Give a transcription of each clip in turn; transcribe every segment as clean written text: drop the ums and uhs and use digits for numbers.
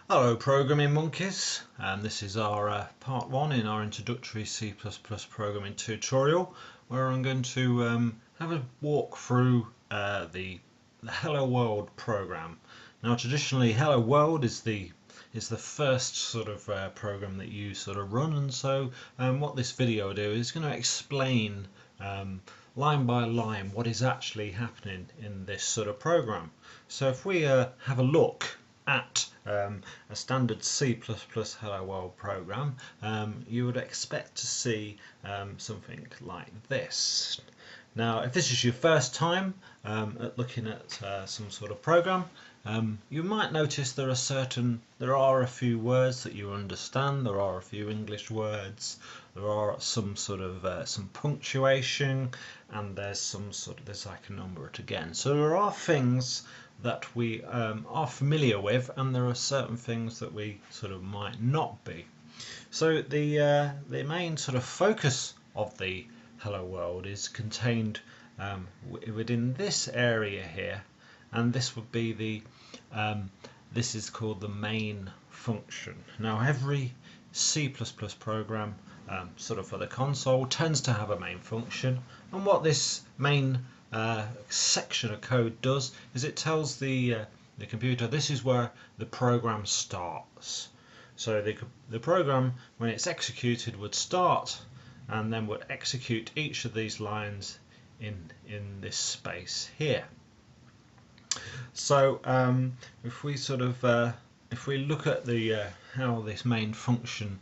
Hello programming monkeys, and this is our part 1 in our introductory C++ programming tutorial, where I'm going to have a walk through the Hello World program. Now traditionally Hello World is the first sort of program that you sort of run, and so what this video will do is going to explain line by line what is actually happening in this sort of program. So if we have a look at a standard C++ Hello World program, you would expect to see something like this. Now, if this is your first time at looking at some sort of program, you might notice there are a few words that you understand. There are a few English words. There are some sort of some punctuation, and there's like a number again. So there are things that we are familiar with, and there are certain things that we sort of might not be. So the main sort of focus of the Hello World is contained within this area here, and this would be this is called the main function. Now every C++ program sort of for the console tends to have a main function, and what this main section of code does is it tells the computer this is where the program starts. So the program, when it's executed, would start and then would execute each of these lines in this space here. So if we look at the how this main function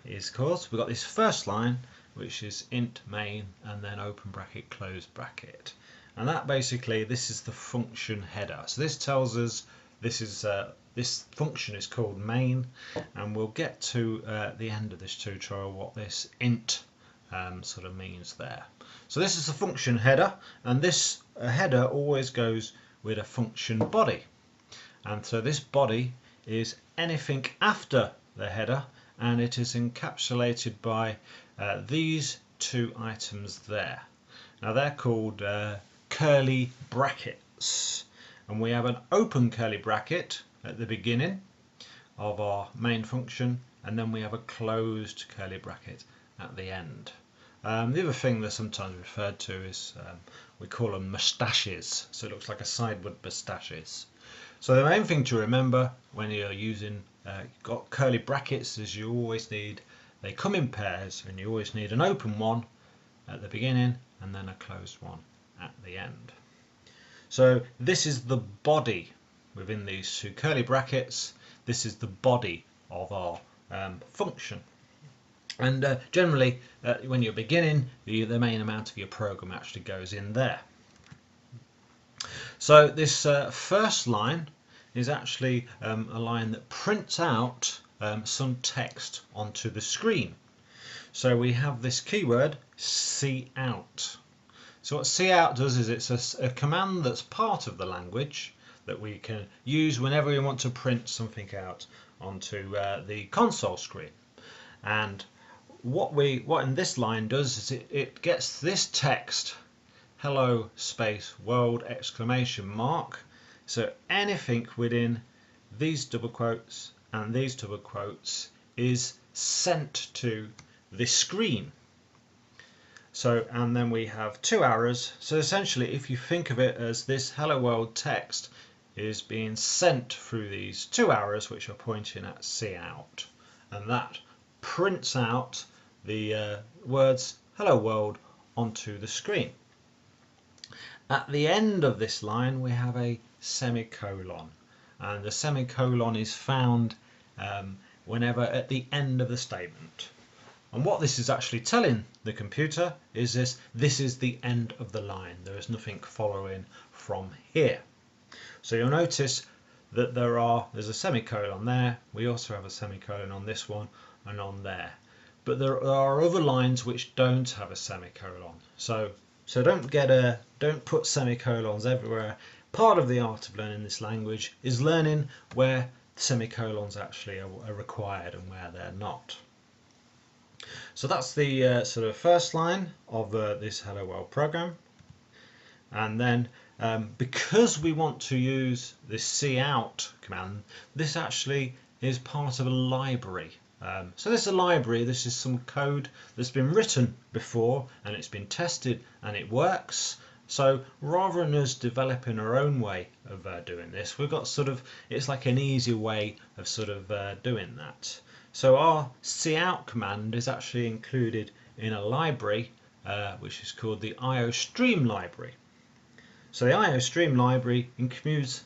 is called, we've got this first line, which is int main and then open bracket close bracket, and that basically, this is the function header. So this tells us this function is called main, and we'll get to the end of this tutorial what this int sort of means there. So this is the function header, and this header always goes with a function body, and so this body is anything after the header, and it is encapsulated by these two items there. Now they're called curly brackets, and we have an open curly bracket at the beginning of our main function, and then we have a closed curly bracket at the end. The other thing they're sometimes referred to is we call them mustaches, so it looks like a side with mustaches. So the main thing to remember when you're using got curly brackets is you always need, they come in pairs, and you always need an open one at the beginning and then a closed one at the end. So this is the body within these two curly brackets. This is the body of our function. And generally, when you're beginning, the main amount of your program actually goes in there. So this first line is actually a line that prints out some text onto the screen. So we have this keyword cout. So what cout does is it's a command that's part of the language that we can use whenever we want to print something out onto the console screen. And what in this line does is it gets this text, hello space world exclamation mark. So anything within these double quotes and these double quotes is sent to this screen. So, and then we have two arrows. So essentially, if you think of it as this hello world text is being sent through these two arrows which are pointing at cout, and that prints out the words hello world onto the screen. At the end of this line we have a semicolon, and the semicolon is found whenever at the end of the statement. And what this is actually telling the computer is this is the end of the line. There is nothing following from here. So you'll notice that there's a semicolon there. We also have a semicolon on this one and on there. But there are other lines which don't have a semicolon. So don't put semicolons everywhere. Part of the art of learning this language is learning where semicolons actually are required and where they're not. So that's the sort of first line of this Hello World program. And then because we want to use this cout command, this actually is part of a library. So this is a library, this is some code that's been written before and it's been tested and it works. So rather than us developing our own way of doing this, we've got sort of, it's like an easy way of sort of doing that. So our cout command is actually included in a library which is called the Iostream Library. So the Iostream Library includes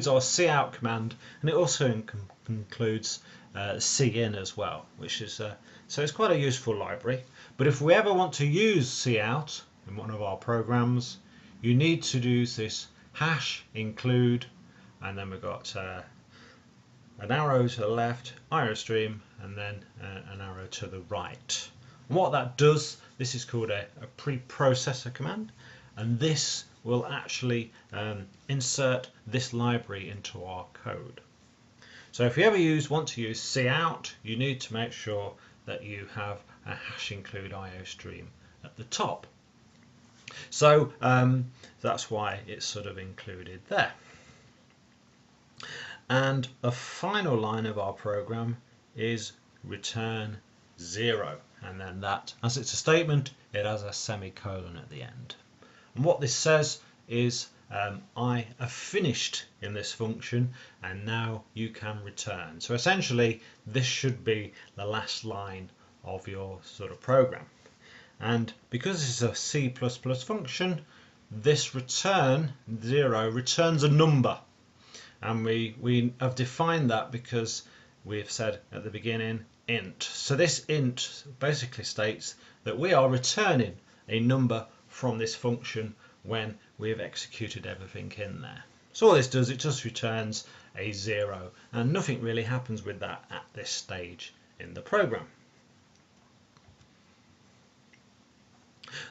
our cout command, and it also includes cin as well, which is so it's quite a useful library. But if we ever want to use cout in one of our programs, you need to use this hash include, and then we've got an arrow to the left, Iostream, and then an arrow to the right. And what that does, this is called a preprocessor command, and this will actually insert this library into our code. So if you ever want to use cout, you need to make sure that you have a hash include Iostream at the top. So that's why it's sort of included there. And a final line of our program is return 0, and then that, as it's a statement, it has a semicolon at the end. And what this says is I have finished in this function and now you can return. So essentially this should be the last line of your sort of program. And because it's a C++ function, this return 0 returns a number. And we have defined that because we've said at the beginning int. So this int basically states that we are returning a number from this function when we have executed everything in there. So all this does, it just returns a 0, and nothing really happens with that at this stage in the program.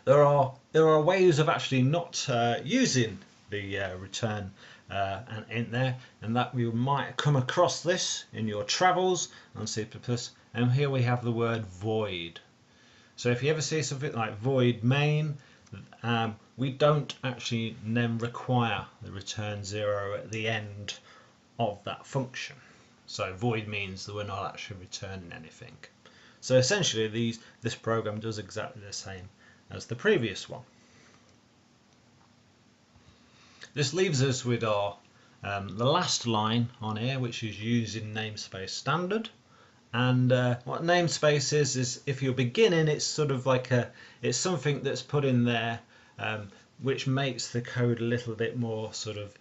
There are ways of actually not using the return and int there, and that we might come across this in your travels on C++, and here we have the word void. So if you ever see something like void main, we don't actually then require the return 0 at the end of that function. So void means that we're not actually returning anything. So essentially this program does exactly the same as the previous one. This leaves us with our the last line on here, which is using namespace standard. And what namespace is if you're beginning, it's sort of like it's something that's put in there which makes the code a little bit more sort of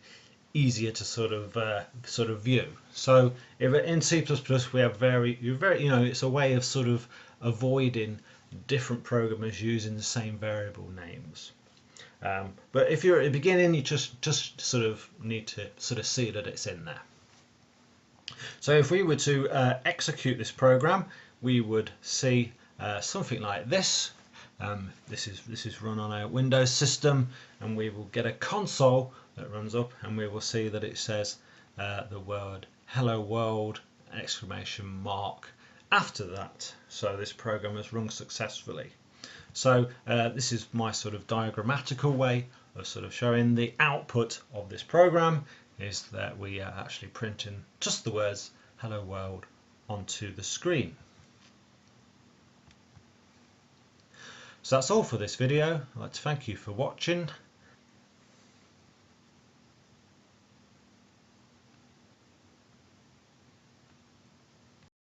easier to sort of view. So if in C++ we have it's a way of sort of avoiding different programmers using the same variable names. But if you're at the beginning, you just sort of need to sort of see that it's in there. So if we were to execute this program, we would see something like this. This is run on a Windows system, and we will get a console that runs up, and we will see that it says the word hello world ! After that. So this program has run successfully. So this is my sort of diagrammatical way of sort of showing the output of this program is that we are actually printing just the words hello world onto the screen. So that's all for this video. I'd like to thank you for watching.